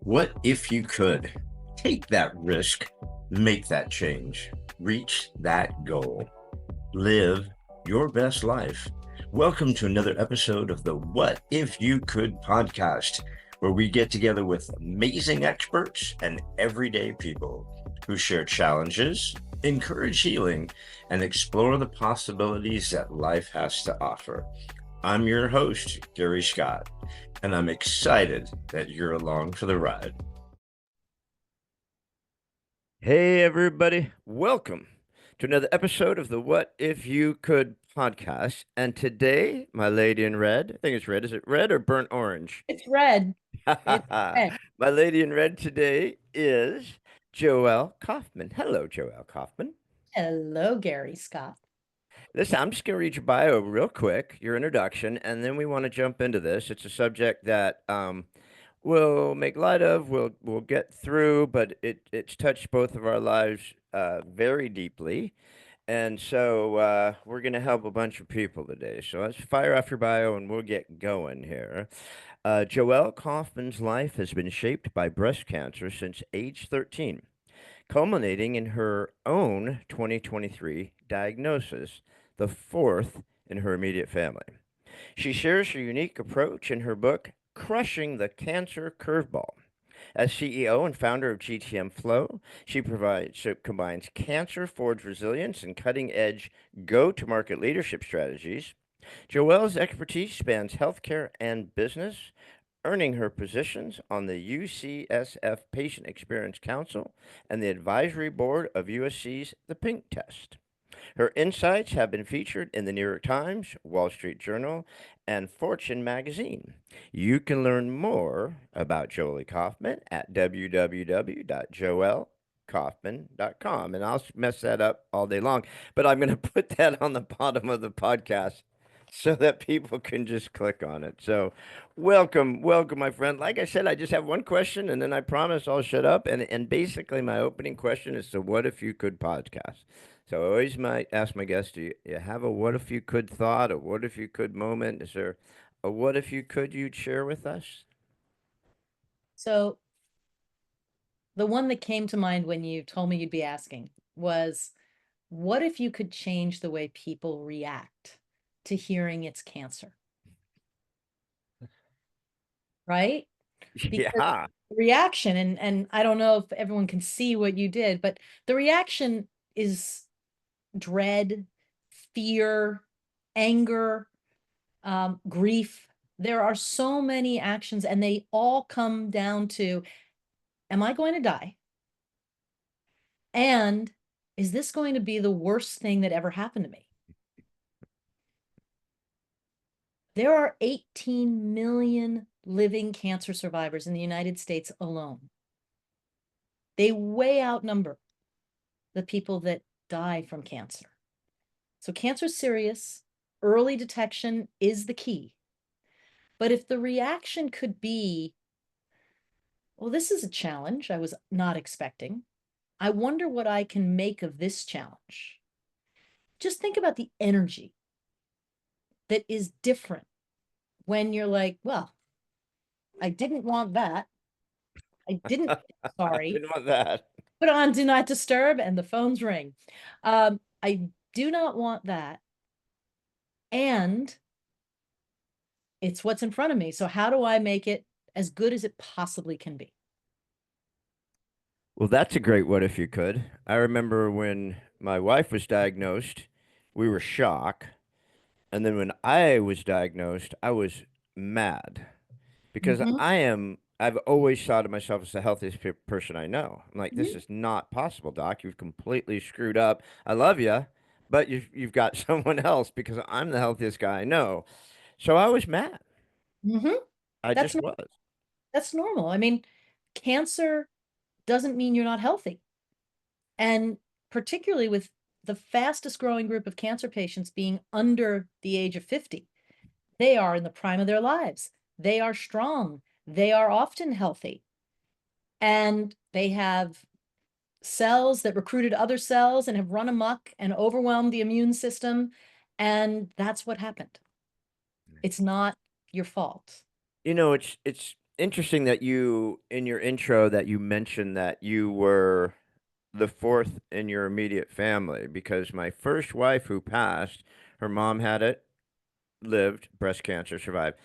What if you could take that risk, make that change, reach that goal, live your best life? Welcome to another episode of the What If You Could podcast, where we get together with amazing experts and everyday people who share challenges, encourage healing, and explore the possibilities that life has to offer. I'm your host, Gary Scott, and I'm excited that you're along for the ride. Hey, everybody. Welcome to another episode of the What If You Could podcast. And today, my lady in red, I think it's red. Is it red or burnt orange? It's red. It's red. My lady in red today is Joelle Kaufman. Hello, Joelle Kaufman. Hello, Gary Scott. Listen, I'm just going to read your bio real quick, your introduction, and then we want to jump into this. It's a subject that we'll make light of, we'll get through, but it's touched both of our lives very deeply. And so we're going to help a bunch of people today. So let's fire off your bio and we'll get going here. Joelle Kaufman's life has been shaped by breast cancer since age 13, culminating in her own 2023 diagnosis, the fourth in her immediate family. She shares her unique approach in her book, Crushing the Cancer Curveball. As CEO and founder of GTM Flow, she combines cancer-forged resilience and cutting-edge go-to-market leadership strategies. Joelle's expertise spans healthcare and business, earning her positions on the UCSF Patient Experience Council and the advisory board of USC's The Pink Test. Her insights have been featured in the New York Times, Wall Street Journal, and Fortune magazine. You can learn more about Joelle Kaufman at www.joellekaufman.com. And I'll mess that up all day long, but I'm going to put that on the bottom of the podcast so that people can just click on it. So, welcome, my friend. Like I said, I just have one question, and then I promise I'll shut up. And basically, my opening question is the "What if you could" podcast. So I always might ask my guests, do you have a what if you could thought, a what if you could moment? Is there a what if you could you'd share with us? So the one that came to mind when you told me you'd be asking was, what if you could change the way people react to hearing it's cancer? Right? Because Yeah. the reaction, and I don't know if everyone can see what you did, but the reaction is dread, fear, anger, grief. There are so many actions, and they all come down to, am I going to die? And is this going to be the worst thing that ever happened to me? There are 18 million living cancer survivors in the United States alone. They way outnumber the people that die from cancer. So cancer is serious. Early detection is the key. But if the reaction could be, well, this is a challenge I was not expecting. I wonder what I can make of this challenge. Just think about the energy that is different when you're like, well, I didn't want that. I didn't, I sorry, didn't want that. put on do not disturb and the phones ring. I do not want that. And it's what's in front of me. So how do I make it as good as it possibly can be? Well, that's a great what if you could. I remember when my wife was diagnosed, we were shocked. And then when I was diagnosed, I was mad because Mhm, I've always thought of myself as the healthiest person I know. I'm like, this mhm, is not possible, Doc. You've completely screwed up. I love you, but you've got someone else because I'm the healthiest guy I know. So I was mad. mhm. I That's just not, was. that's normal. I mean, cancer doesn't mean you're not healthy. And particularly with the fastest growing group of cancer patients being under the age of 50, they are in the prime of their lives. They are strong. They are often healthy. And they have cells that recruited other cells and have run amok and overwhelmed the immune system. And that's what happened. It's not your fault. You know, it's Interesting that you, in your intro, that you mentioned that you were the fourth in your immediate family, because my first wife who passed, her mom had it, lived, breast cancer, survived.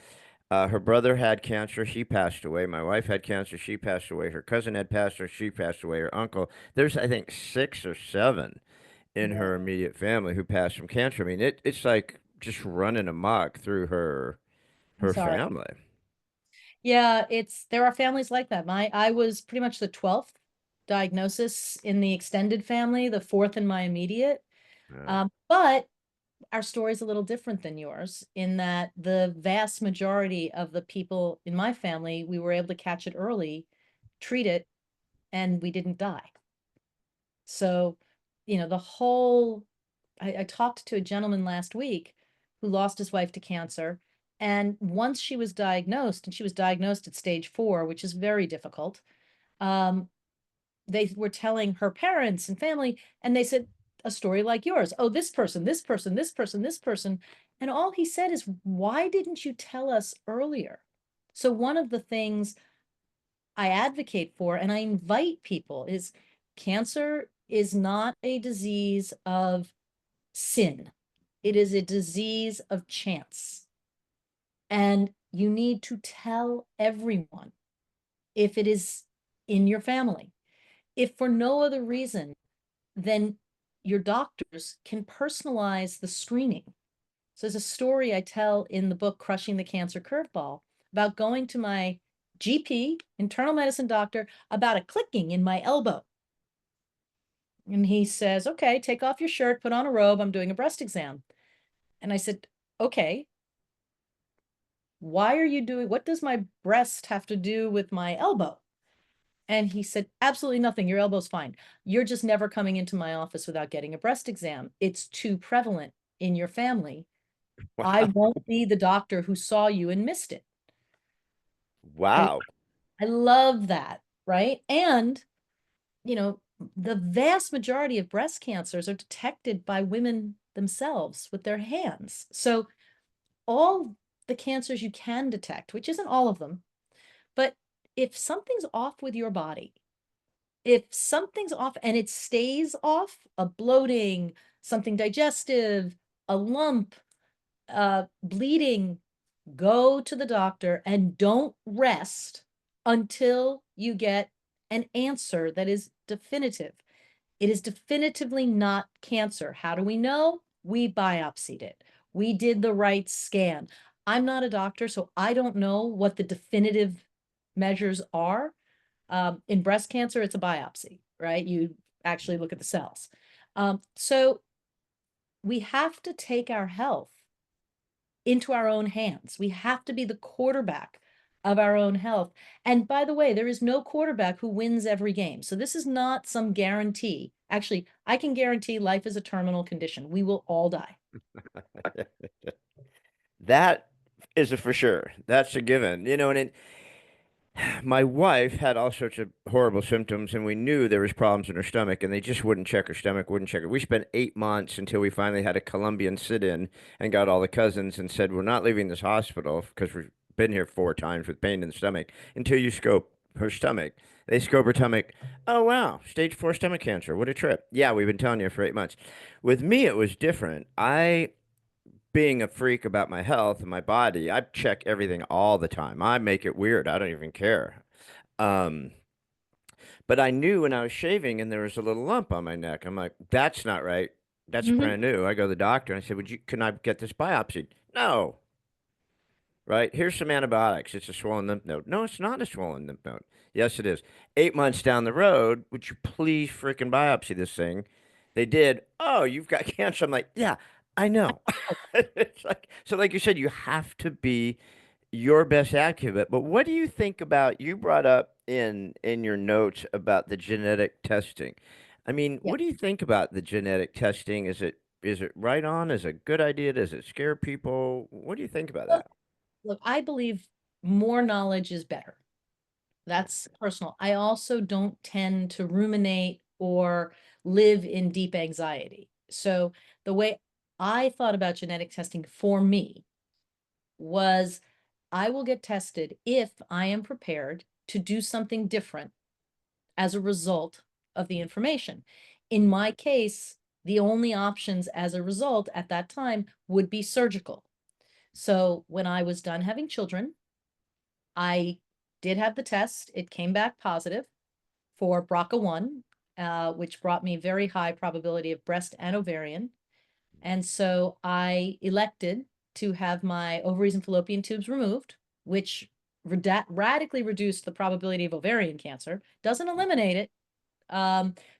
Her brother had cancer, she passed away. My wife had cancer, she passed away. Her cousin had cancer, she passed away. Her uncle, there's I think six or seven in Yeah. her immediate family who passed from cancer. I mean, it's like just running amok through I'm her sorry. family. Yeah, there are families like that. I was pretty much the 12th diagnosis in the extended family, the fourth in my immediate. Yeah. But our story is a little different than yours in that the vast majority of the people in my family, we were able to catch it early, treat it, and we didn't die. So, the whole, I talked to a gentleman last week who lost his wife to cancer. And once she was diagnosed, and she was diagnosed at stage 4, which is very difficult, um, they were telling her parents and family, and they said, a story like yours. Oh, this person, this person, this person, this person. And all he said is, why didn't you tell us earlier? So, one of the things I advocate for and I invite people is cancer is not a disease of sin. It is a disease of chance. And you need to tell everyone if it is in your family. If for no other reason, then your doctors can personalize the screening. So there's a story I tell in the book, Crushing the Cancer Curveball, about going to my GP, internal medicine doctor, about a clicking in my elbow. And he says, okay, take off your shirt, put on a robe. I'm doing a breast exam. And I said, okay, why are you doing, what does my breast have to do with my elbow? And he said, absolutely nothing. Your elbow's fine. You're just never coming into my office without getting a breast exam. It's too prevalent in your family. I Wow. won't be the doctor who saw you and missed it. And Wow. I love that, right? And, you know, the vast majority of breast cancers are detected by women themselves with their hands. So all the cancers you can detect, which isn't all of them, but if something's off with your body, if something's off and it stays off, a bloating, something digestive, a lump, bleeding, go to the doctor and don't rest until you get an answer that is definitive. It is definitively not cancer. How do we know? We biopsied it. We did the right scan. I'm not a doctor, so I don't know what the definitive measures are. In breast cancer, it's a biopsy, right? You actually look at the cells. So we have to take our health into our own hands. We have to be the quarterback of our own health. And by the way, there is no quarterback who wins every game. So this is not some guarantee. Actually, I can guarantee life is a terminal condition. We will all die. That is a for sure. That's a given. And my wife had all sorts of horrible symptoms, and we knew there was problems in her stomach, and they just wouldn't check her stomach, wouldn't check it. We spent 8 months until we finally had a Colombian sit-in and got all the cousins and said, "We're not leaving this hospital because we've been here 4 times with pain in the stomach until you scope her stomach." They scope her stomach. Oh wow, stage 4 stomach cancer. What a trip. Yeah, we've been telling you for 8 months. With me, it was different. Being a freak about my health and my body, I check everything all the time. I make it weird. I don't even care. Um, but I knew when I was shaving and there was a little lump on my neck. I'm like, that's not right. That's Mhm. brand new. I go to the doctor and I said, can I get this biopsied? No. Right? Here's some antibiotics. It's a swollen lymph node. No, it's not a swollen lymph node. Yes, it is. 8 months down the road, would you please freaking biopsy this thing? They did. Oh, you've got cancer. I'm like, yeah, I know. It's like, so like you said, you have to be your best advocate. But what do you think about, you brought up in your notes about the genetic testing. I mean, Yeah. what do you think about the genetic testing? Is it right on? Is it a good idea? Does it scare people? What do you think about Look, that? look, I believe more knowledge is better. That's personal. I also don't tend to ruminate or live in deep anxiety. So the way I thought about genetic testing for me was I will get tested if I am prepared to do something different as a result of the information. In my case, the only options as a result at that time would be surgical. So when I was done having children, I did have the test. It came back positive for BRCA1, which brought me very high probability of breast and ovarian. And so I elected to have my ovaries and fallopian tubes removed, which radically reduced the probability of ovarian cancer. Doesn't eliminate it,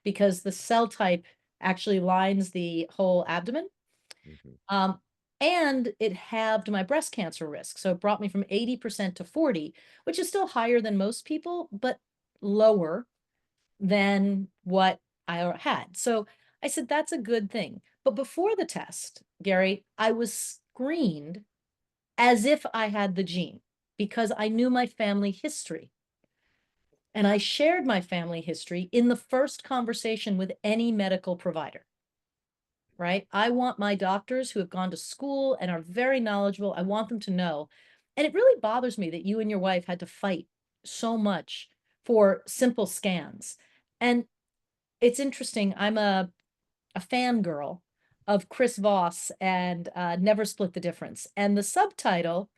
because the cell type actually lines the whole abdomen. Mhm. Um, and it halved my breast cancer risk. So it brought me from 80% to 40, which is still higher than most people, but lower than what I had. So I said, that's a good thing. But before the test, Gary, I was screened as if I had the gene because I knew my family history. And I shared my family history in the first conversation with any medical provider, right? I want my doctors who have gone to school and are very knowledgeable, I want them to know. And it really bothers me that you and your wife had to fight so much for simple scans. And it's interesting. I'm a fangirl of Chris Voss and Never Split the Difference. And the subtitle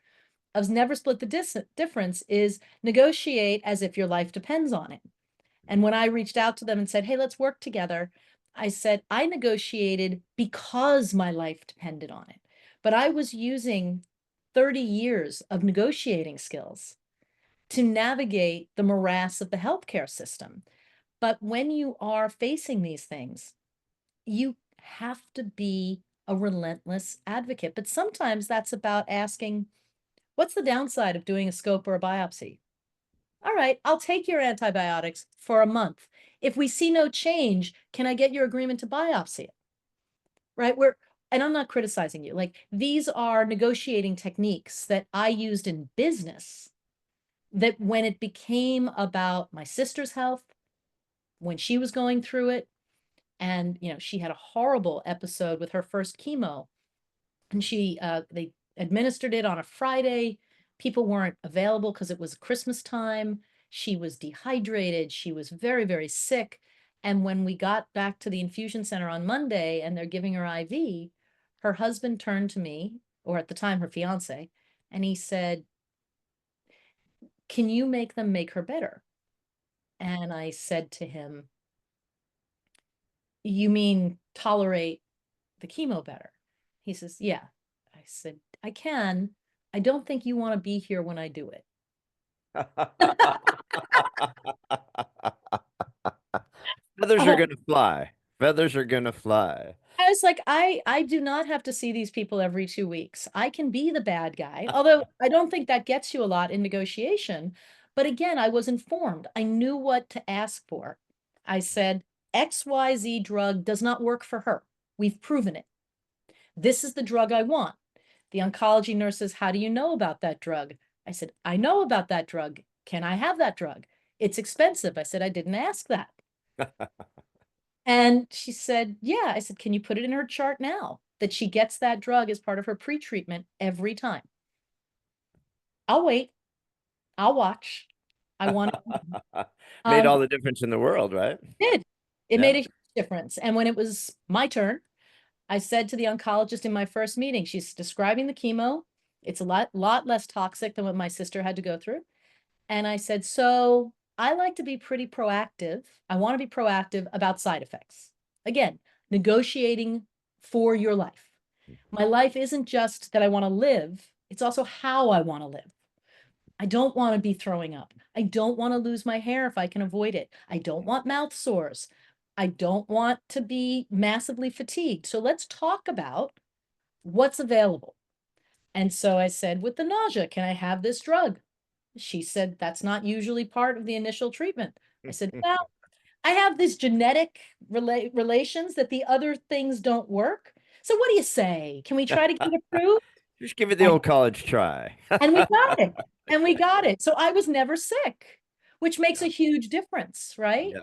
of Never Split the Difference is Negotiate as if your life depends on it. And when I reached out to them and said, hey, let's work together, I said, I negotiated because my life depended on it. But I was using 30 years of negotiating skills to navigate the morass of the healthcare system. But when you are facing these things, you have to be a relentless advocate. But sometimes that's about asking, what's the downside of doing a scope or a biopsy? All right, I'll take your antibiotics for a month. If we see no change, can I get your agreement to biopsy it? Right? And I'm not criticizing you. Like, these are negotiating techniques that I used in business that when it became about my sister's health, when she was going through it, and she had a horrible episode with her first chemo, and they administered it on a Friday. People weren't available because it was Christmas time. She was dehydrated. She was very, very sick. And when we got back to the infusion center on Monday and they're giving her IV, her husband turned to me, or at the time her fiance, and he said, can you make them make her better? And I said to him, you mean tolerate the chemo better? He says, yeah. I said, I can. I don't think you want to be here when I do it. Feathers are Oh, gonna fly. Feathers are gonna fly. I was like, I do not have to see these people every 2 weeks. I can be the bad guy, although I don't think that gets you a lot in negotiation. But again, I was informed. I knew what to ask for. I said, XYZ drug does not work for her. We've proven it. This is the drug I want. The oncology nurse says, how do you know about that drug? I said, I know about that drug. Can I have that drug? It's expensive. I said, I didn't ask that. And she said, yeah. I said, can you put it in her chart now that she gets that drug as part of her pre-treatment every time? I'll wait. I'll watch. I want it. Made Um, all the difference in the world, right? it did. It Yeah. made a huge difference. And when it was my turn, I said to the oncologist in my first meeting, she's describing the chemo. It's a lot less toxic than what my sister had to go through. And I said, so I like to be pretty proactive. I want to be proactive about side effects. Again, negotiating for your life. My life isn't just that I want to live, it's also how I want to live. I don't want to be throwing up. I don't want to lose my hair if I can avoid it. I don't want mouth sores. I don't want to be massively fatigued. So let's talk about what's available. And so I said, with the nausea, can I have this drug? She said, that's not usually part of the initial treatment. I said, well, I have these genetic relations that the other things don't work. So what do you say? Can we try to get it approved? Just give it the And, old college try. and we got it. And we got it. So I was never sick, which makes a huge difference, right? Yes.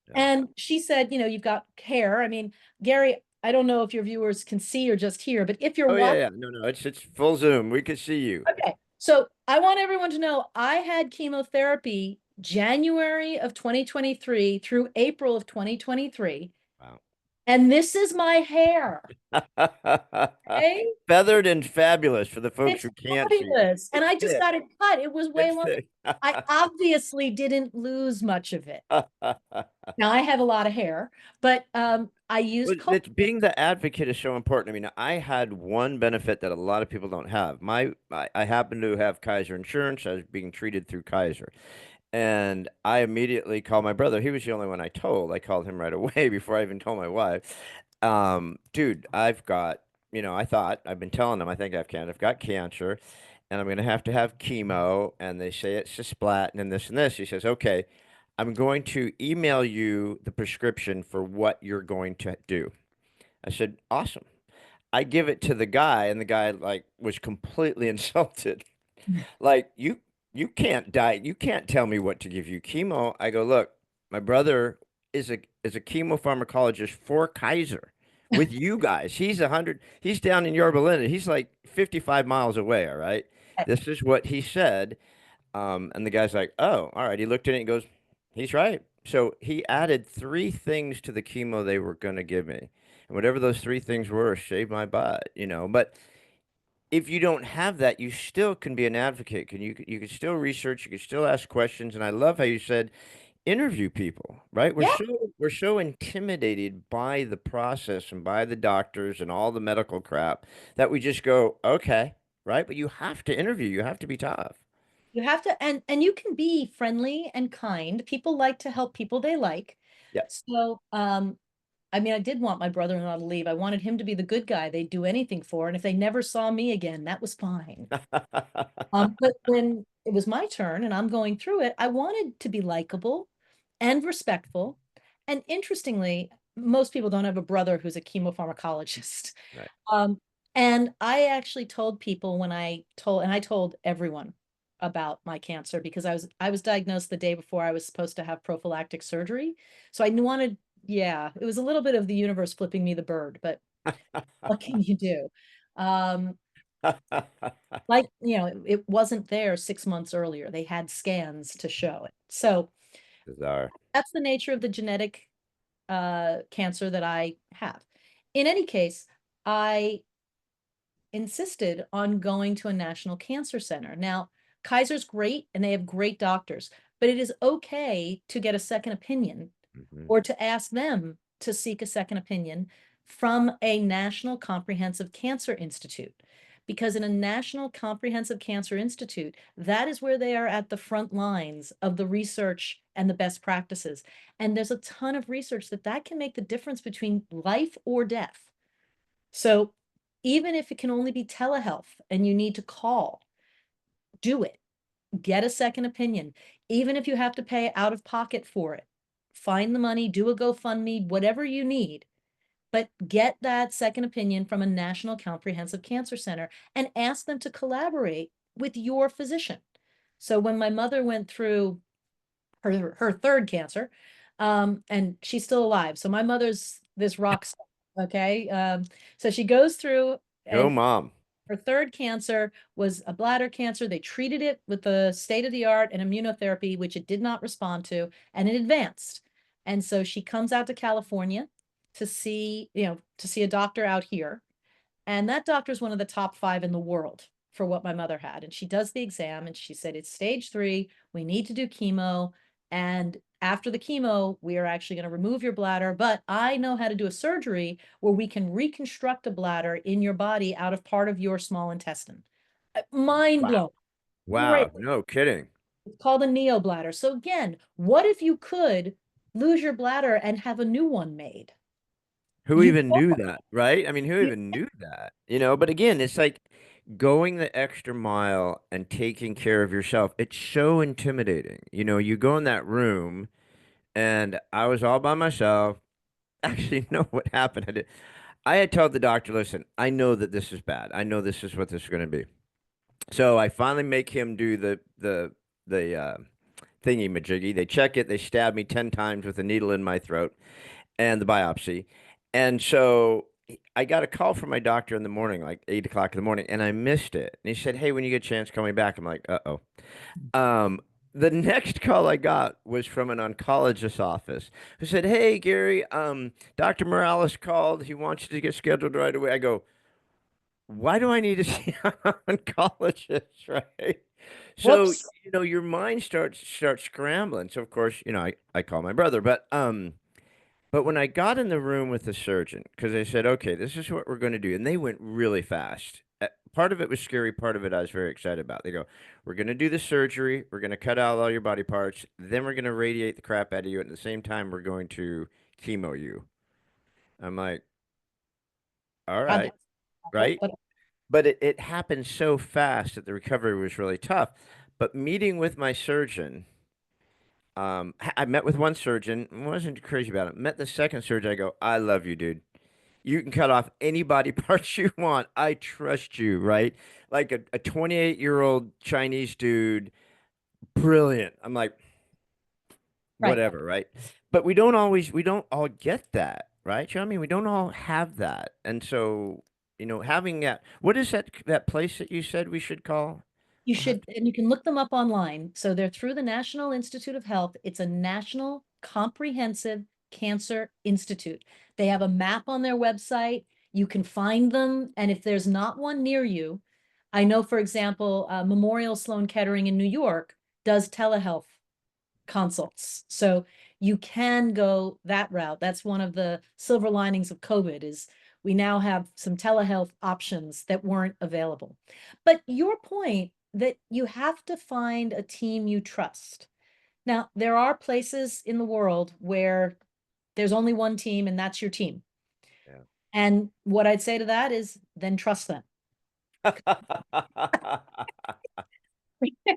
Yes. And she said, you've got hair. I mean, Gary, I don't know if your viewers can see or just hear, but if you're Oh yeah, watching, yeah. No, no, it's full zoom. We can see you. okay. So I want everyone to know I had chemotherapy January of 2023 through April of 2023, Wow. and this is my hair. Okay? Feathered and fabulous for the folks It's who can't see it. fabulous. And It's I just thick. got it cut. It was way It's longer. thick. I obviously didn't lose much of it. Now I have a lot of hair, but I used Well, cold. being the advocate is so important. I mean, I had one benefit that a lot of people don't have. I happen to have Kaiser insurance. I was being treated through Kaiser. And I immediately called my brother. He was the only one I told. I called him right away before I even told my wife. Dude, I've got, I thought, I've been telling them, I think I've got cancer, and I'm going to have chemo. And they say it's cisplatin and this and this. He says, okay, I'm going to email you the prescription for what you're going to do. I said, awesome. I give it to the guy, and the guy like was completely insulted. Like you can't die. You can't tell me what to give you chemo. I go, look, my brother is a chemopharmacologist for Kaiser with you guys. He's down in Yorba Linda. He's like 55 miles away, all right? This is what he said. And the guy's like, oh, all right. He looked at it and goes, he's right. So he added three things to the chemo they were going to give me. And whatever those three things were, shaved my butt. But if you don't have that, you still can be an advocate. You can still research, you can still ask questions. And I love how you said interview people, right? Yeah, We're so intimidated by the process and by the doctors and all the medical crap that we just go, okay, right? But you have to interview, you have to be tough. you have to, and you can be friendly and kind. People like to help people they like. Yep. So, I mean, I did want my brother-in-law to leave. I wanted him to be the good guy they'd do anything for. And if they never saw me again, that was fine. But when it was my turn and I'm going through it, I wanted to be likable and respectful. And interestingly, most people don't have a brother who's a chemopharmacologist. Right. Um, and I actually told people when I told everyone about my cancer because I was diagnosed the day before I was supposed to have prophylactic surgery. So I wanted, yeah, it was a little bit of the universe flipping me the bird, but what can you do? Um, like, it wasn't there 6 months earlier. They had scans to show it. So Bizarre. that's the nature of the genetic cancer that I have. In any case, I insisted on going to a national cancer center. Now, Kaiser's great and they have great doctors, but it is okay to get a second opinion Hmm. or to ask them to seek a second opinion from a National Comprehensive Cancer Institute. Because in a National Comprehensive Cancer Institute, that is where they are at the front lines of the research and the best practices. And there's a ton of research that can make the difference between life or death. So even if it can only be telehealth and you need to call, do it. Get a second opinion. Even if you have to pay out of pocket for it, find the money, do a GoFundMe, whatever you need, but get that second opinion from a National Comprehensive Cancer Center and ask them to collaborate with your physician. So when my mother went through her third cancer, and she's still alive. So my mother's this rock star, okay? So she goes through Go and mom. her third cancer was a bladder cancer. They treated it with the state of the art and immunotherapy, which it did not respond to, and it advanced. And so she comes out to California to see a doctor out here. And that doctor is one of the top 5 in the world for what my mother had. And she does the exam and she said, it's stage 3. We need to do chemo. And after the chemo, we are actually going to remove your bladder. But I know how to do a surgery where we can reconstruct a bladder in your body out of part of your small intestine. Mind Wow. blowing. Great. Wow. No kidding. It's called a neobladder. So again, what if you could lose your bladder and have a new one made? Who You even knew that, right? I mean, who you even knew that? But again, it's like going the extra mile and taking care of yourself. It's so intimidating. You go in that room and I was all by myself. Actually, no, what happened? I had told the doctor, listen, I know that this is bad. I know this is what this is going to be. So I finally make him do the thingy majiggy. They check it. They stab me 10 times with a needle in my throat and the biopsy. And so I got a call from my doctor in the morning, like 8 o'clock in the morning, and I missed it. And he said, "Hey, when you get a chance, call me back." I'm like, "Uh-oh." Um, the next call I got was from an oncologist's office who said, "Hey, Gary, Dr. Morales called. He wants you to get scheduled right away." I go, "Why do I need to see an oncologist?" Right? So, Whoops. your mind starts scrambling. So of course, I call my brother, but when I got in the room with the surgeon, because they said, "Okay, this is what we're going to do," and they went really fast. Part of it was scary, part of it I was very excited about. They go, "We're going to do the surgery, we're going to cut out all your body parts, then we're going to radiate the crap out of you, and at the same time, we're going to chemo you." I'm like, "All God, right, that's awful, right?" but But it happened so fast that the recovery was really tough. But meeting with my surgeon, I met with one surgeon, wasn't crazy about it. Met the second surgeon, I go, "I love you, dude. You can cut off any body parts you want. I trust you," right? Like a 28-year-old Chinese dude, brilliant. I'm like, right. whatever, right? But we don't all get that, right? You know what I mean? We don't all have that. And so, having that, what is that place that you said we should call? You I'll have should, and you can look them up online. So they're through the National Institute of Health. It's a National Comprehensive Cancer Institute. They have a map on their website. You can find them. And if there's not one near you, I know, for example, Memorial Sloan Kettering in New York does telehealth consults. So you can go that route. That's one of the silver linings of COVID is we now have some telehealth options that weren't available. But your point that you have to find a team you trust. Now, there are places in the world where there's only one team and that's your team. Yeah. And what I'd say to that is then trust them.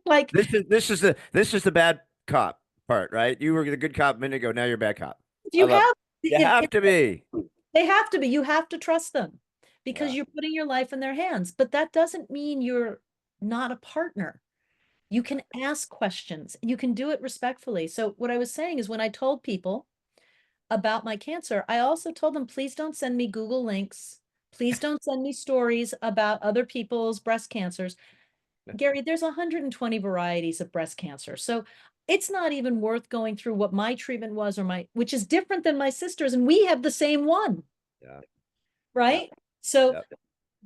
Like This is the bad cop part, right? You were the good cop a minute ago. Now you're a bad cop. if I you love it. have You if have to be. they have to be. You have to trust them because Yeah. you're putting your life in their hands. But that doesn't mean you're not a partner. You can ask questions. You can do it respectfully. So what I was saying is when I told people about my cancer, I also told them, please don't send me Google links. Please don't send me stories about other people's breast cancers. Gary, there's 120 varieties of breast cancer. So it's not even worth going through what my treatment was which is different than my sister's. And we have the same one, Yeah. Yeah. right? So Yeah.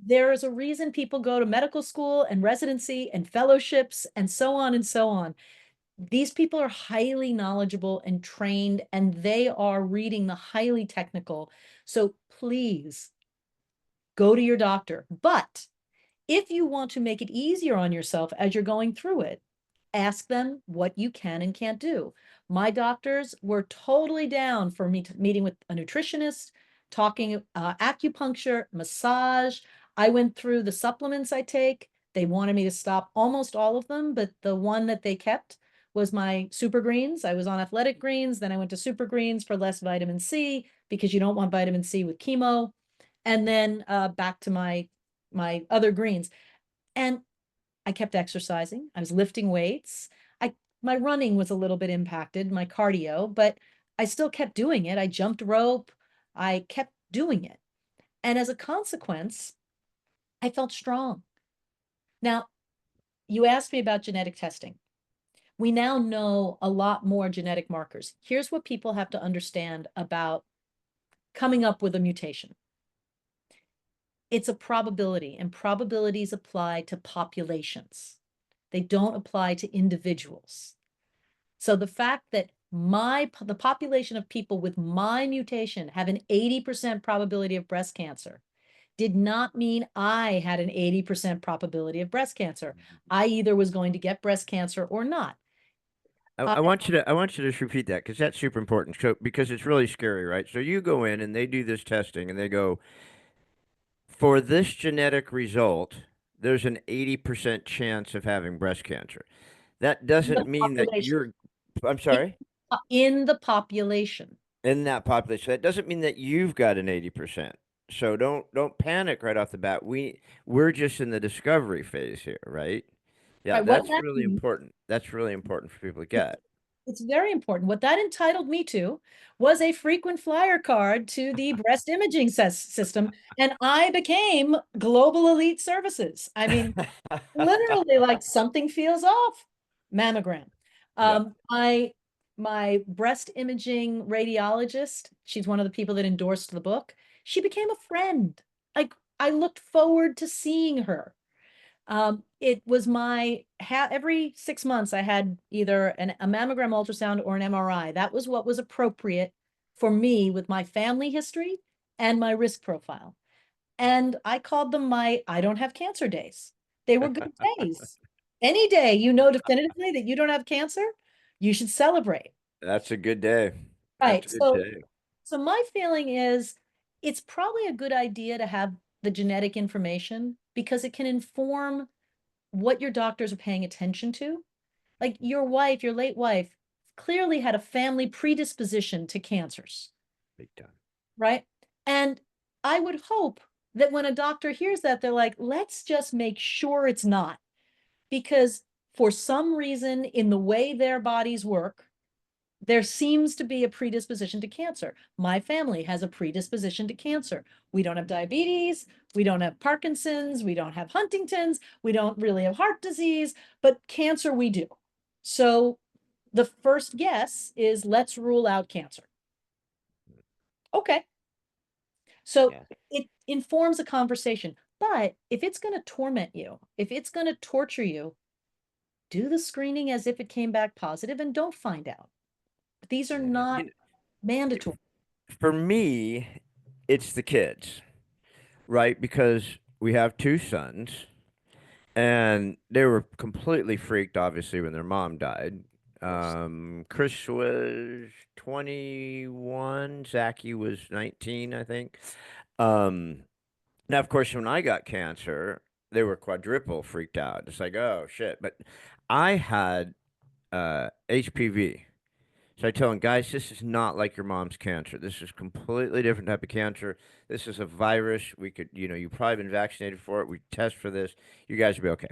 there is a reason people go to medical school and residency and fellowships and so on and so on. These people are highly knowledgeable and trained, and they are reading the highly technical. So please go to your doctor. But if you want to make it easier on yourself as you're going through it, ask them what you can and can't do. My doctors were totally down for me meeting with a nutritionist, talking acupuncture, massage. I went through the supplements I take. They wanted me to stop almost all of them, but the one that they kept was my super greens. I was on athletic greens, then I went to super greens for less vitamin C because you don't want vitamin C with chemo, and then back to my other greens. And I kept exercising. I was lifting weights. My running was a little bit impacted, my cardio, but I still kept doing it. I jumped rope. I kept doing it. And as a consequence, I felt strong. Now, you asked me about genetic testing. We now know a lot more genetic markers. Here's what people have to understand about coming up with a mutation. It's a probability, and probabilities apply to populations. They don't apply to individuals. So the fact that the population of people with my mutation have an 80% probability of breast cancer did not mean I had an 80% probability of breast cancer. I either was going to get breast cancer or not. I, Uh, I want you to just repeat that because that's super important. So because it's really scary, right? So you go in and they do this testing and they go, for this genetic result, there's an 80% chance of having breast cancer. That in the doesn't mean that population, I'm in, sorry, in the population. in that population. That doesn't mean that you've got an 80%. So don't panic right off the bat. We're just in the discovery phase here, right? Yeah, Right. What that's that really means important. That's really important for people to get. It's very important. What that entitled me to was a frequent flyer card to the breast imaging system, and I became Global Elite Services. I mean, literally, like something feels off. Mammogram. Yeah. My breast imaging radiologist, she's one of the people that endorsed the book. She became a friend. Like I looked forward to seeing her. It was my every 6 months I had either a mammogram ultrasound or an MRI. That was what was appropriate for me with my family history and my risk profile. And I called them my I don't have cancer days. They were good days. Any day you know definitively that you don't have cancer, you should celebrate. That's a good day. That's Right. a good day. So my feeling is it's probably a good idea to have the genetic information because it can inform what your doctors are paying attention to. Like your wife, your late wife, clearly had a family predisposition to cancers, Big time. right? And I would hope that when a doctor hears that, they're like, let's just make sure it's not. Because for some reason, in the way their bodies work, there seems to be a predisposition to cancer. My family has a predisposition to cancer. We don't have diabetes. We don't have Parkinson's. We don't have Huntington's. We don't really have heart disease, but cancer we do. So the first guess is let's rule out cancer. Okay. So Yeah. it informs a conversation. But if it's going to torment you, if it's going to torture you, do the screening as if it came back positive and don't find out. These are Yeah. not If, mandatory. for me, it's the kids, right? Because we have two sons, and they were completely freaked, obviously, when their mom died. Of course. Chris was 21, Zachy was 19, I think. Um, Now, of course, when I got cancer, they were quadruple freaked out. It's like, oh shit. But I had HPV. So I tell them, guys, this is not like your mom's cancer. This is completely different type of cancer. This is a virus. We could, you've probably been vaccinated for it. We test for this. You guys will be okay.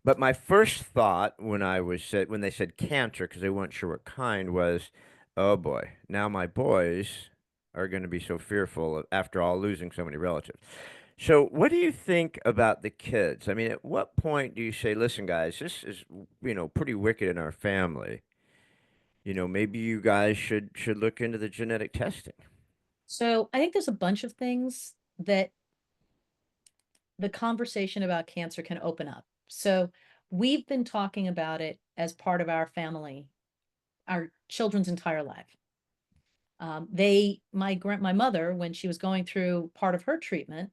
But my first thought when when they said cancer, because they weren't sure what kind, was, oh boy, now my boys are going to be so fearful after all losing so many relatives. So, what do you think about the kids? I mean, at what point do you say, listen, guys, this is, pretty wicked in our family. Maybe you guys should look into the genetic testing. So I think there's a bunch of things that the conversation about cancer can open up. So we've been talking about it as part of our family, our children's entire life. My mother, when she was going through part of her treatment,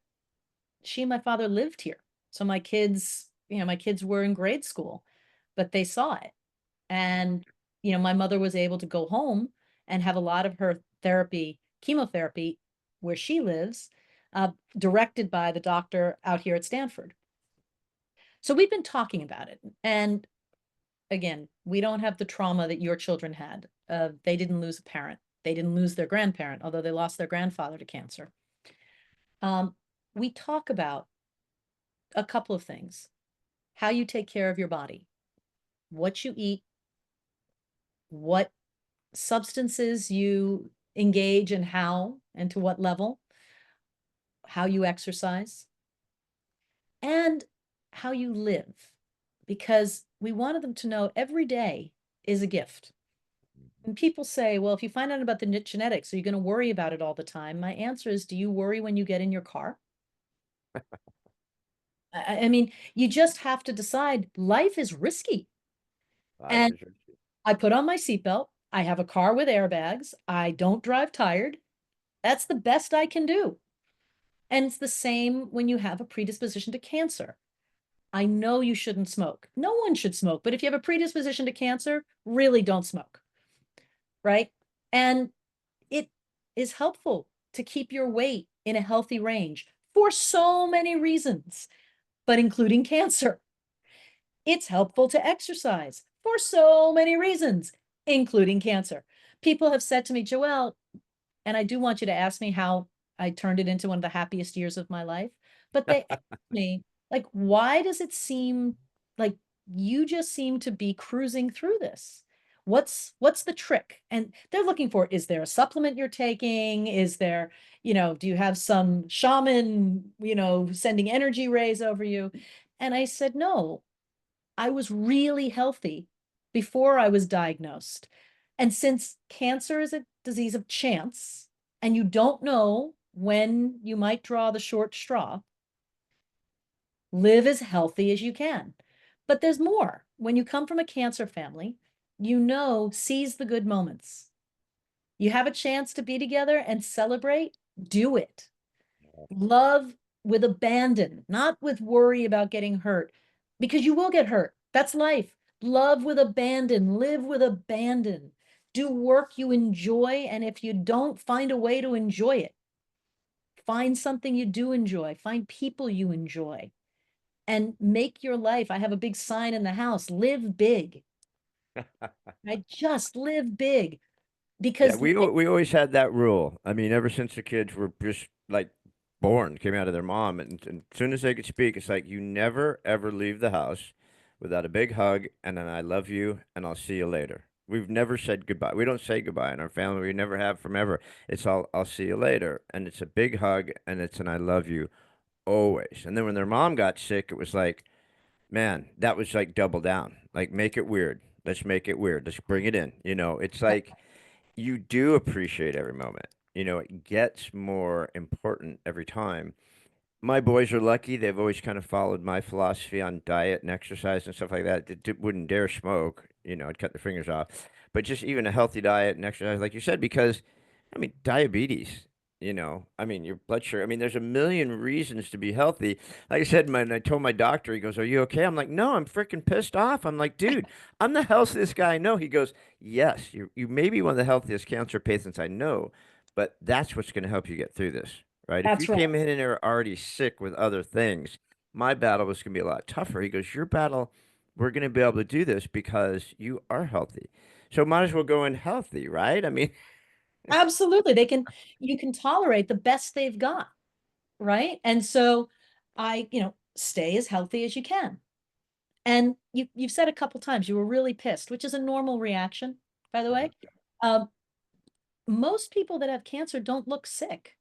she and my father lived here. So my kids were in grade school, but they saw it. And, my mother was able to go home and have a lot of her chemotherapy where she lives, directed by the doctor out here at Stanford. So we've been talking about it. And again, we don't have the trauma that your children had. They didn't lose a parent. They didn't lose their grandparent, although they lost their grandfather to cancer. We talk about a couple of things: how you take care of your body, what you eat, what substances you engage and how and to what level, how you exercise, and how you live. Because we wanted them to know every day is a gift. And people say, well, if you find out about the genetics, are you going to worry about it all the time? My answer is, do you worry when you get in your car? I mean, you just have to decide life is risky. Life And is risky. I put on my seatbelt. I have a car with airbags. I don't drive tired. That's the best I can do. And it's the same when you have a predisposition to cancer. I know you shouldn't smoke. No one should smoke, but if you have a predisposition to cancer, really don't smoke, right? And it is helpful to keep your weight in a healthy range for so many reasons, but including cancer. It's helpful to exercise for so many reasons, including cancer. People have said to me, Joelle, and I do want you to ask me how I turned it into one of the happiest years of my life. But they asked me, like, why does it seem like you just seem to be cruising through this? What's the trick? And they're looking for, is there a supplement you're taking? Is there, do you have some shaman, sending energy rays over you? And I said, no, I was really healthy before I was diagnosed. And since cancer is a disease of chance, and you don't know when you might draw the short straw, live as healthy as you can. But there's more. When you come from a cancer family, seize the good moments. You have a chance to be together and celebrate, do it. Love with abandon, not with worry about getting hurt, because you will get hurt. That's life. Love with abandon, live with abandon. Do work you enjoy, and if you don't, find a way to enjoy it. Find something you do enjoy, find people you enjoy, and make your life. I have a big sign in the house, live big. I just live big Yeah, because we always had that rule. I mean, ever since the kids were just like born, came out of their mom, and as soon as they could speak, it's like you never ever leave the house without a big hug and an "I love you" and "I'll see you later." We've never said goodbye. We don't say goodbye in our family. We never have from ever. It's all "I'll see you later," and it's a big hug and it's an "I love you" always. And then when their mom got sick, it was like, man, that was like double down. Like make it weird. Let's make it weird. Let's bring it in. It's like you do appreciate every moment. It gets more important every time. My boys are lucky. They've always kind of followed my philosophy on diet and exercise and stuff like that. They wouldn't dare smoke. I'd cut their fingers off. But just even a healthy diet and exercise, like you said, because, I mean, diabetes, your blood sugar. I mean, there's a million reasons to be healthy. Like I said, when I told my doctor, he goes, "Are you okay?" I'm like, "No, I'm freaking pissed off." I'm like, "Dude, I'm the healthiest guy I know." He goes, "Yes, you may be one of the healthiest cancer patients I know, but that's what's going to help you get through this." Right? If you that's right. came in and are already sick with other things, my battle was going to be a lot tougher. He goes, "Your battle, we're going to be able to do this because you are healthy. So might as well go in healthy, right?" I mean, Absolutely. You can tolerate the best they've got, right? And so stay as healthy as you can. And you've said a couple times you were really pissed, which is a normal reaction, by the way. Um, Most people that have cancer don't look sick.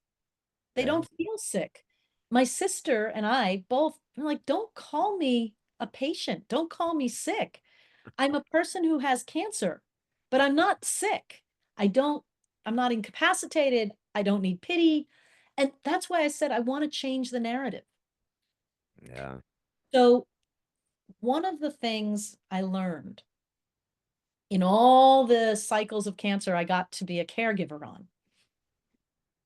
They yeah, don't feel sick. My sister and I both were like, don't call me a patient. Don't call me sick. I'm a person who has cancer, but I'm not sick. I don't, I'm not incapacitated. I don't need pity. And that's why I said I want to change the narrative. yeah. So, one of the things I learned in all the cycles of cancer I got to be a caregiver on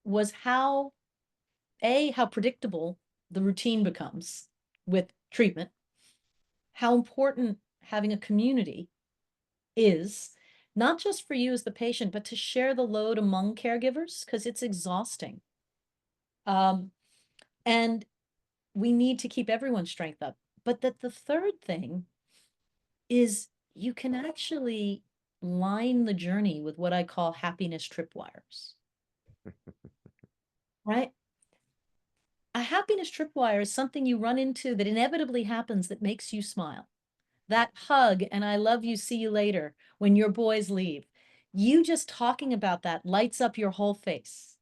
was how predictable the routine becomes with treatment, how important having a community is, not just for you as the patient, but to share the load among caregivers because it's exhausting. Um, and we need to keep everyone's strength up. But that the third thing is you can actually line the journey with what I call happiness tripwires, right? A happiness tripwire is something you run into that inevitably happens that makes you smile. That hug and "I love you, see you later" when your boys leave. You just talking about that lights up your whole face.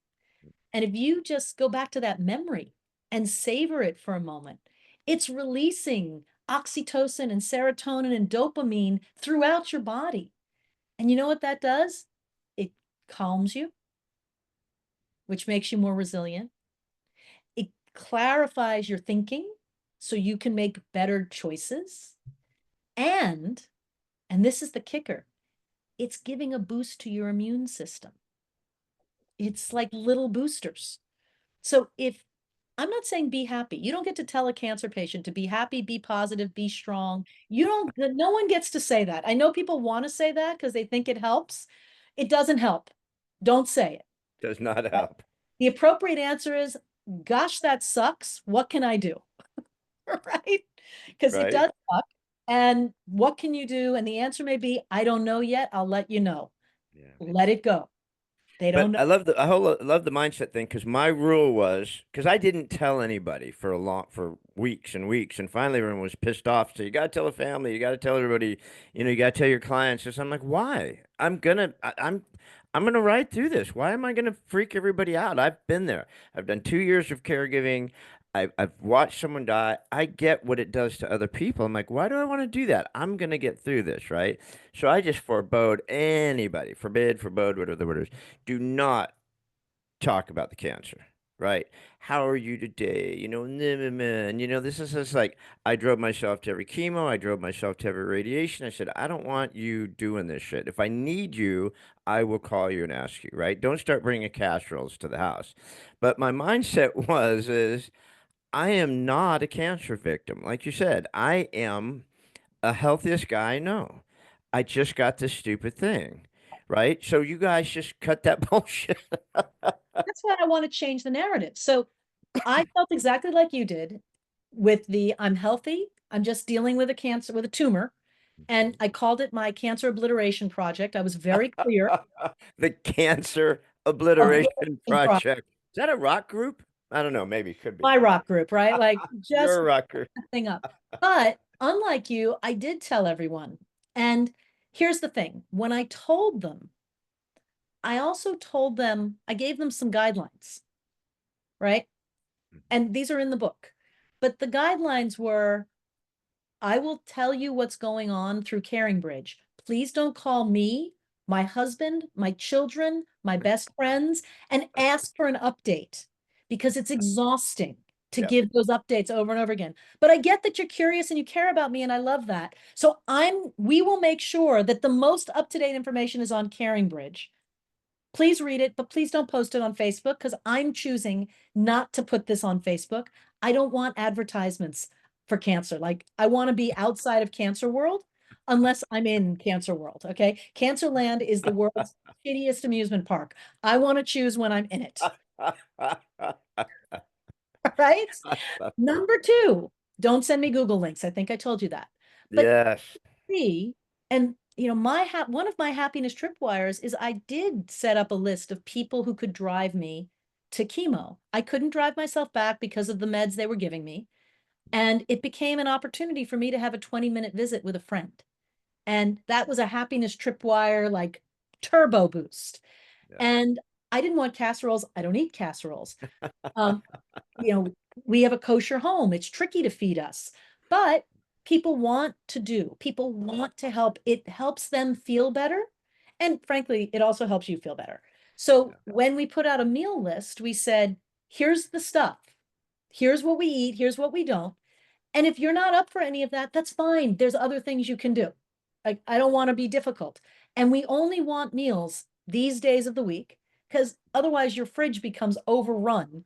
And if you just go back to that memory and savor it for a moment, it's releasing oxytocin and serotonin and dopamine throughout your body. And you know what that does? It calms you, which makes you more resilient. It clarifies your thinking so you can make better choices. And, and this is the kicker, it's giving a boost to your immune system. It's like little boosters. So if I'm not saying be happy, you don't get to tell a cancer patient to be happy, be positive, be strong. You don't, no one gets to say that. I know people want to say that because they think it helps. It doesn't help. Don't say it. Does not help, The appropriate answer is, gosh, that sucks. What can I do? Right? Because it right? does suck. And what can you do? And the answer may be, I don't know yet. I'll let you know. Yeah. Let it go. They don't But know. I love the mindset thing because my rule was because I didn't tell anybody for weeks and weeks, and finally everyone was pissed off. So you got to tell the family, you got to tell everybody, you got to tell your clients. So I'm like, why? I'm gonna ride through this. Why am I gonna freak everybody out? I've been there. I've done 2 years of caregiving. I've watched someone die. I get what it does to other people. I'm like, why do I want to do that? I'm gonna get through this, right? So I just forebode anybody, forebode, whatever the word is. Do not talk about the cancer, right? How are you today? And this is just like I drove myself to every chemo, I drove myself to every radiation. I said, I don't want you doing this shit. If I need you, I will call you and ask you, right? Don't start bringing casseroles to the house. But my mindset is I am not a cancer victim. Like you said, I am a healthiest guy I know. I just got this stupid thing, right? So you guys just cut that bullshit. That's why I want to change the narrative. So I felt exactly like you did with the I'm healthy, I'm just dealing with a cancer, with a tumor. And I called it my cancer obliteration project. I was very clear. The Cancer Obliteration Obliteration project, Project. Is that a rock group? I don't know. Maybe it could be. my rock group, right? Like You're just a rocker. thing up. But unlike you, I did tell everyone. And here's the thing, when I told them, I also told them, I gave them some guidelines, right? And these are in the book. But the guidelines were, I will tell you what's going on through Caring Bridge. Please don't call me, my husband, my children, my best friends, and ask for an update because it's exhausting to Yeah. give those updates over and over again. But I get that you're curious and you care about me, and I love that. So we will make sure that the most up-to-date information is on Caring Bridge. Please read it, but please don't post it on Facebook because I'm choosing not to put this on Facebook. I don't want advertisements for cancer. Like I want to be outside of cancer world unless I'm in cancer world. Okay. Cancerland is the world's shittiest amusement park. I want to choose when I'm in it. Right. Number two, don't send me Google links. I think I told you that. But Yes. three, and one of my happiness tripwires is I did set up a list of people who could drive me to chemo. I couldn't drive myself back because of the meds they were giving me. And it became an opportunity for me to have a 20-minute visit with a friend. And that was a happiness tripwire, like turbo boost. Yeah. And I didn't want casseroles. I don't eat casseroles. Um, you know, we have a kosher home. It's tricky to feed us, but people want to help. It helps them feel better. And frankly, it also helps you feel better. So Yeah. when we put out a meal list, we said, here's the stuff. Here's what we eat. Here's what we don't. And if you're not up for any of that, that's fine. There's other things you can do. I don't want to be difficult. And we only want meals these days of the week because otherwise your fridge becomes overrun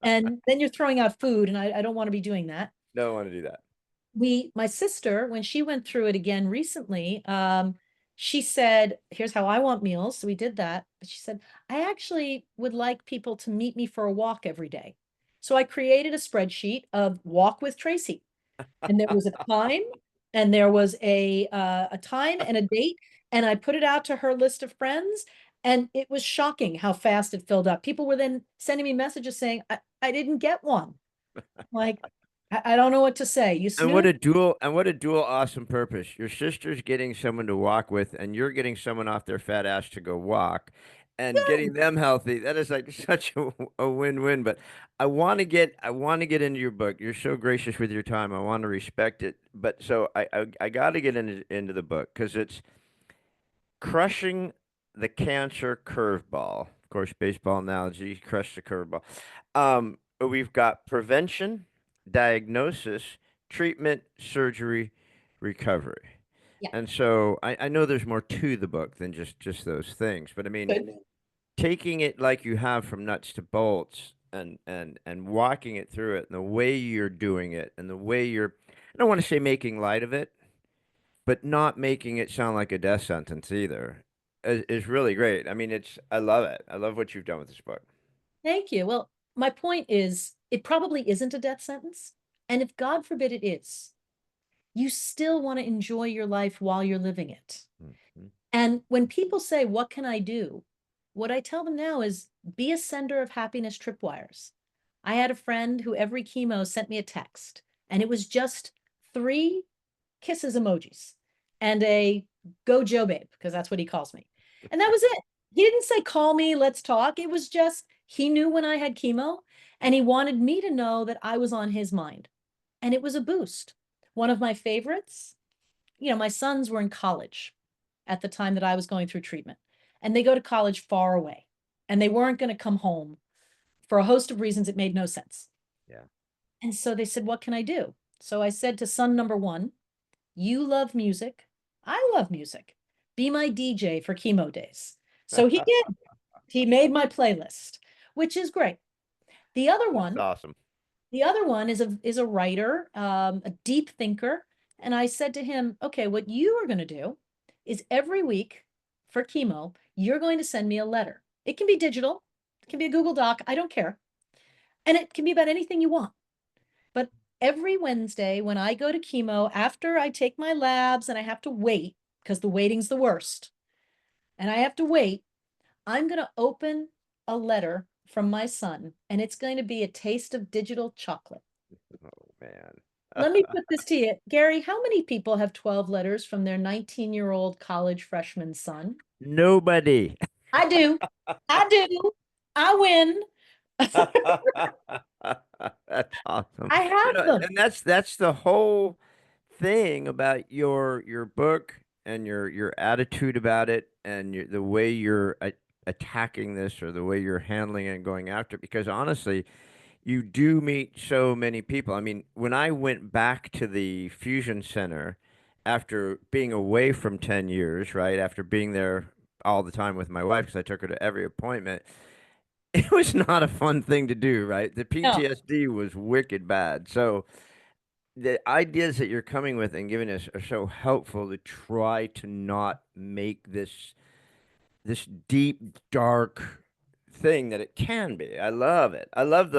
and then you're throwing out food, and I don't want to be doing that. Don't want to do that. My sister, when she went through it again recently, she said, here's how I want meals. So we did that. But she said, I actually would like people to meet me for a walk every day. So I created a spreadsheet of walk with Tracy. And there was a time, and there was a time and a date, and I put it out to her list of friends, and it was shocking how fast it filled up. People were then sending me messages saying, I didn't get one. Like, I don't know what to say. You snooze. And what a dual awesome purpose. Your sister's getting someone to walk with, and you're getting someone off their fat ass to go walk and getting them healthy. That is like such a win-win. But I want to get into your book. You're so gracious with your time. I want to respect it. But so I got to get into the book because it's Crushing the Cancer Curveball. Of course, baseball analogy, crush the curveball. We've got prevention, diagnosis, treatment, surgery, recovery. Yeah, And so I know there's more to the book than just those things, but I mean, good. taking it like you have from nuts to bolts and walking it through it and the way you're doing it and the way you're, I don't want to say making light of it, but not making it sound like a death sentence either is really great. I mean, I love it. I love what you've done with this book. Thank you. Well, my point is, it probably isn't a death sentence. And if God forbid it is, you still want to enjoy your life while you're living it. Mhm. And when people say, what can I do? What I tell them now is be a sender of happiness tripwires. I had a friend who every chemo sent me a text, and it was just 3 kisses emojis and a go Joe babe, because that's what he calls me. And that was it. He didn't say, call me, let's talk. It was just, he knew when I had chemo and he wanted me to know that I was on his mind. And it was a boost. One of my favorites, my sons were in college at the time that I was going through treatment, and they go to college far away, and they weren't going to come home for a host of reasons. It made no sense. Yeah. And so they said, what can I do? So I said to son number one, you love music. I love music. Be my DJ for chemo days. So he did. He made my playlist, which is great. The other That's one, awesome. the other one is a writer, a deep thinker. And I said to him, okay, what you are going to do is every week for chemo, you're going to send me a letter. It can be digital, it can be a Google Doc, I don't care. And it can be about anything you want. But every Wednesday when I go to chemo, after I take my labs and I have to wait, because the waiting's the worst, and I have to wait, I'm going to open a letter from my son, and it's going to be a taste of digital chocolate. Oh man. Let me put this to you. Gary, how many people have 12 letters from their 19-year-old college freshman son? Nobody. I do. I do. I win. That's awesome. I You have know, them. and that's the whole thing about your book and your attitude about it and the way you're attacking this or the way you're handling it and going after it. Because honestly, you do meet so many people. I mean, when I went back to the Fusion Center after being away from 10 years, right? After being there all the time with my wife, because I took her to every appointment, it was not a fun thing to do, right? The No, PTSD was wicked bad. So the ideas that you're coming with and giving us are so helpful to try to not make this deep, dark thing that it can be. I love it. I love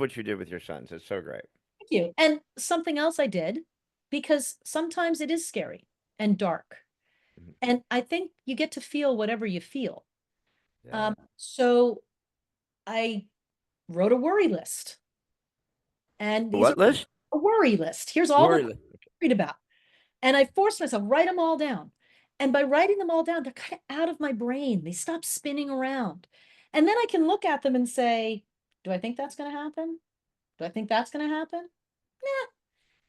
what you did with your sons. It's so great. thank you. And something else I did, because sometimes it is scary and dark. Mhm. And I think you get to feel whatever you feel. Yeah. So I wrote a worry list. And these are What list? a worry list. Here's all the Worry things list. I'm worried about. And I forced myself, write them all down. And by writing them all down, they're kind of out of my brain. They stop spinning around. And then I can look at them and say, do I think that's going to happen? Do I think that's going to happen? Nah.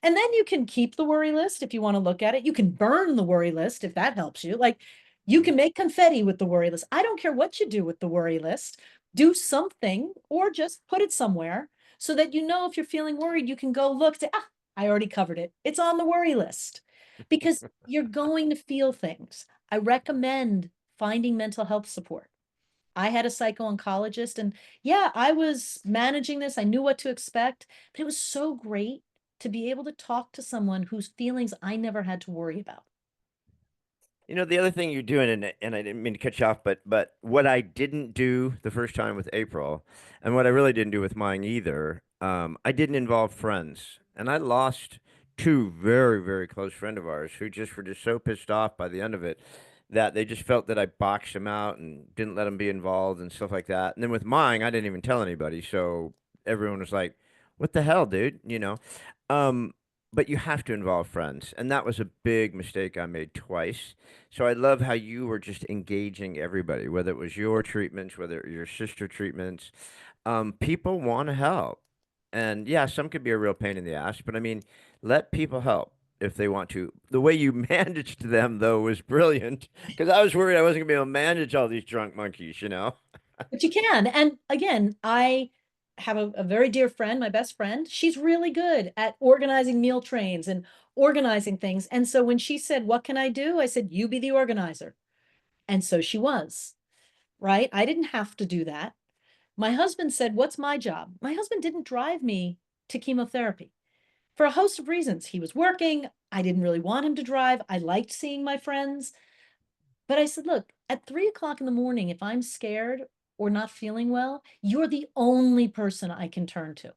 And then you can keep the worry list if you want to look at it. You can burn the worry list if that helps you. Like you Mhm. can make confetti with the worry list. I don't care what you do with the worry list. Do something or just put it somewhere so that you know if you're feeling worried, you can go look, say, ah, I already covered it. It's on the worry list because you're going to feel things. I recommend finding mental health support. I had a psycho-oncologist and yeah, I was managing this. I knew what to expect, but it was so great to be able to talk to someone whose feelings I never had to worry about. You know, the other thing you're doing, and I didn't mean to cut you off, but what I didn't do the first time with April, and what I really didn't do with mine either, I didn't involve friends, and I lost two very, very close friend of ours who just were just so pissed off by the end of it that they just felt that I boxed them out and didn't let them be involved and stuff like that. And then with mine, I didn't even tell anybody, so everyone was like, "What the hell, dude?" You know. Um, but you have to involve friends, and that was a big mistake I made twice. So I love how you were just engaging everybody, whether it was your treatments, whether it was your sister treatments. People want to help. And yeah, some could be a real pain in the ass, but I mean, let people help if they want to. The way you managed them, though, was brilliant because I was worried I wasn't going to be able to manage all these drunk monkeys, you know? But you can. And again, I have a very dear friend, my best friend. She's really good at organizing meal trains and organizing things. And so when she said, what can I do? I said, you be the organizer. And so she was, right? I didn't have to do that. My husband said, what's my job? My husband didn't drive me to chemotherapy for a host of reasons. He was working. I didn't really want him to drive. I liked seeing my friends. But I said, look, at 3 o'clock in the morning, if I'm scared or not feeling well, you're the only person I can turn to.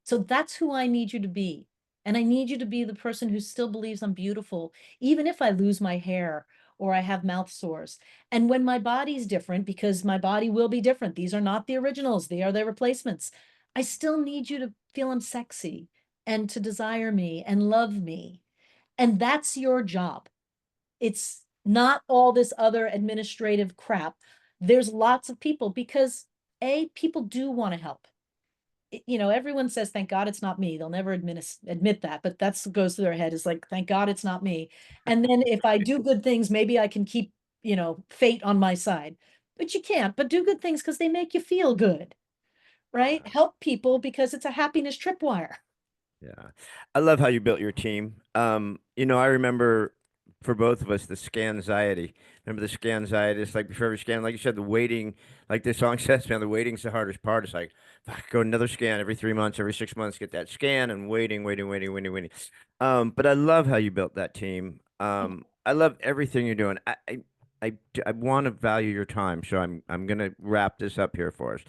So that's who I need you to be. And I need you to be the person who still believes I'm beautiful, even if I lose my hair or I have mouth sores. And when my body's different, because my body will be different, these are not the originals, they are the replacements. I still need you to feel I'm sexy and to desire me and love me. And that's your job. It's not all this other administrative crap. There's lots of people because people do want to help. Everyone says, thank God it's not me. They'll never admit that, but that's goes through their head is like, thank God it's not me. And then if I do good things, maybe I can keep, fate on my side. But you can't, but do good things because they make you feel good, right? Yeah. Help people because it's a happiness tripwire. Yeah. I love how you built your team. I remember for both of us the scanxiety. Remember the scanxiety? It's like before every scan, like you said, the waiting, like the song says, man, the waiting's the hardest part. It's like, fuck, go another scan every 3 months, every 6 months, get that scan and waiting, waiting, waiting, waiting, waiting. But I love how you built that team. I love everything you're doing. I want to value your time, so I'm gonna wrap this up here for us.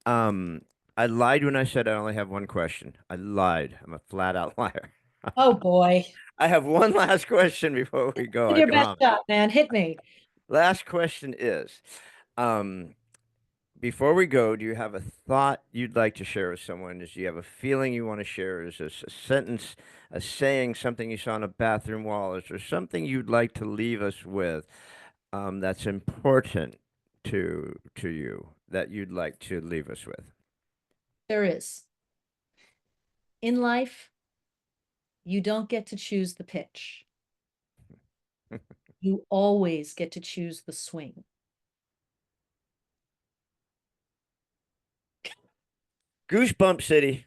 Um, I lied when I said I only have one question. I lied. I'm a flat out liar. Oh boy. I have one last question before we go, Give I your best promise. shot, man. Hit me. Last question is, um, before we go, do you have a thought you'd like to share with someone? Do you have a feeling you want to share? Is this a sentence, a saying, something you saw on a bathroom wall? Is there something you'd like to leave us with, that's important to you that you'd like to leave us with? There is. In life, you don't get to choose the pitch. You always get to choose the swing. Goosebump City.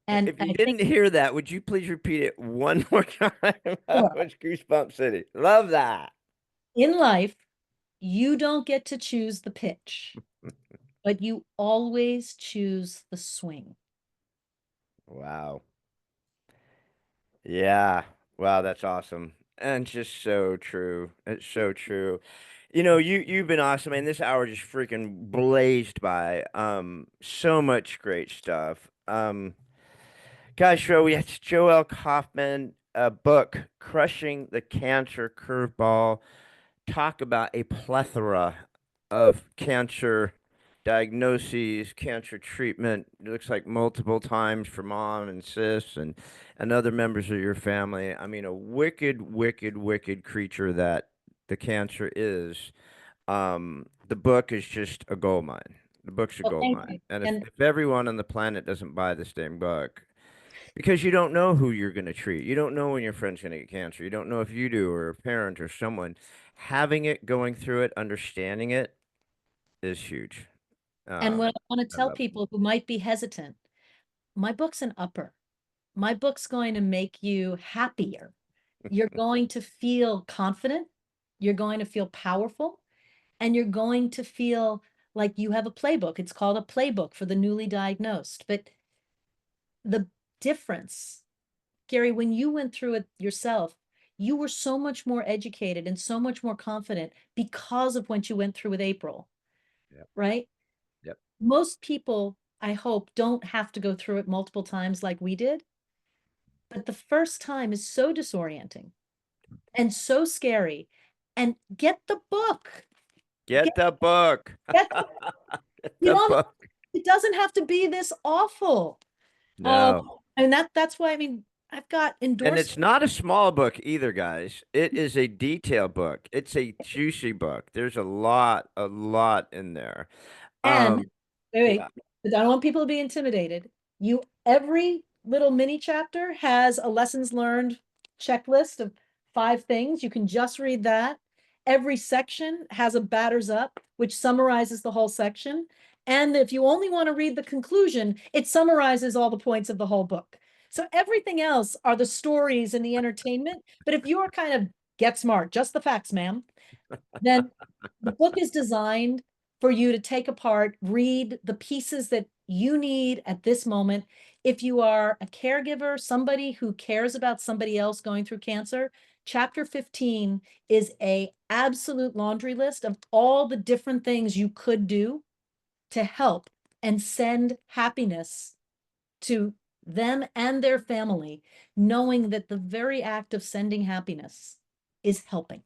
And If you I think didn't hear that, would you please repeat it one more time? That sure, was Goosebump City. Love that. in life, you don't get to choose the pitch, but you always choose the swing. Wow. Yeah. Wow, that's awesome. And just so true. It's so true. You've been awesome, and this hour just freaking blazed by. So much great stuff. Guys, show we had Joelle Kaufman, a book, Crushing the Cancer Curveball. Talk about a plethora of cancer diagnoses, cancer treatment. It looks like multiple times for mom and sis and other members of your family. I mean, a wicked, wicked, wicked creature that the cancer is. The book is just a gold mine. The book's a Well, gold thank mine. you. And if, And if everyone on the planet doesn't buy this damn book, because you don't know who you're going to treat. You don't know when your friend's going to get cancer. You don't know if you do or a parent or someone. Having it, going through it, understanding it is huge. and what Um, I want to I tell love people who might be hesitant, my book's an upper. My book's going to make you happier. You're going to feel confident. You're going to feel powerful. And you're going to feel like you have a playbook. It's called a playbook for the newly diagnosed. But the difference, Gary, when you went through it yourself, you were so much more educated and so much more confident because of what you went through with April, it. Yep. right? Yep. Most people, I hope, don't have to go through it multiple times like we did. But the first time is so disorienting and so scary. And get the book. Get Get, the book. get Get you the don't, book. it doesn't have to be this awful. Um, No. and that's why I've got And endorsed it's not a small book either, guys. It is a detailed book. It's a juicy book. There's a lot in there. and Um, wait, yeah. I don't want people to be intimidated. Every little mini chapter has a lessons learned checklist of 5 things. You can just read that. Every section has a batters up, which summarizes the whole section. And if you only want to read the conclusion, it summarizes all the points of the whole book. So everything else are the stories and the entertainment. But if you're kind of get smart, just the facts, ma'am, then the book is designed for you to take apart, read the pieces that you need at this moment. If you are a caregiver, somebody who cares about somebody else going through cancer, chapter 15 is a absolute laundry list of all the different things you could do to help and send happiness to them and their family, knowing that the very act of sending happiness is helping.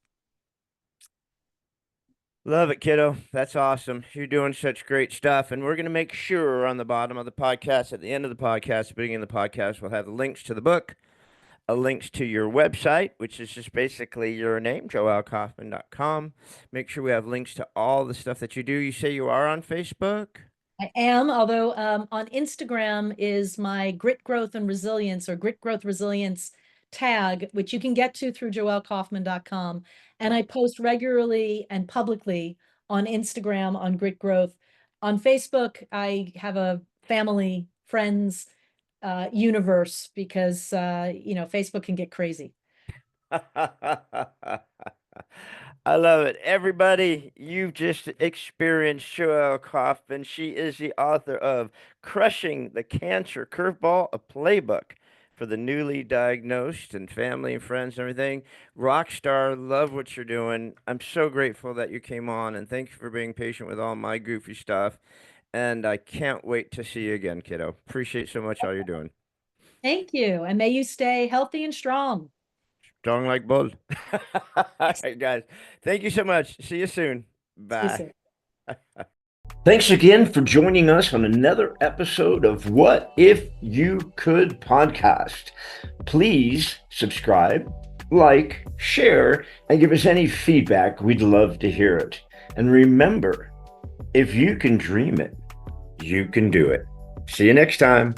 Love it, kiddo. That's awesome. You're doing such great stuff. And we're going to make sure on the bottom of the podcast, at the end of the podcast, the beginning of the podcast, we'll have the links to the book, links to your website, which is just basically your name, joellekaufman.com. Make sure we have links to all the stuff that you do. You say you are on Facebook? I am, although on Instagram is my Grit Growth and Resilience or Grit Growth Resilience tag, which you can get to through joellekaufman.com. And I post regularly and publicly on Instagram on Grit Growth. On Facebook, I have a family, friends universe because, Facebook can get crazy. I love it. Everybody, you've just experienced Joelle Kaufman. She is the author of Crushing the Cancer Curveball, a playbook for the newly diagnosed and family and friends and everything. Rock star, love what you're doing. I'm so grateful that you came on, and thank you for being patient with all my goofy stuff. And I can't wait to see you again, kiddo. Appreciate so much all you're doing. Thank you. And may you stay healthy and strong. Strong like bull. All right, guys. Thank you so much. See you soon. See you Bye. soon. Thanks again for joining us on another episode of What If You Could podcast. Please subscribe, like, share, and give us any feedback. We'd love to hear it. And remember, if you can dream it, you can do it. See you next time.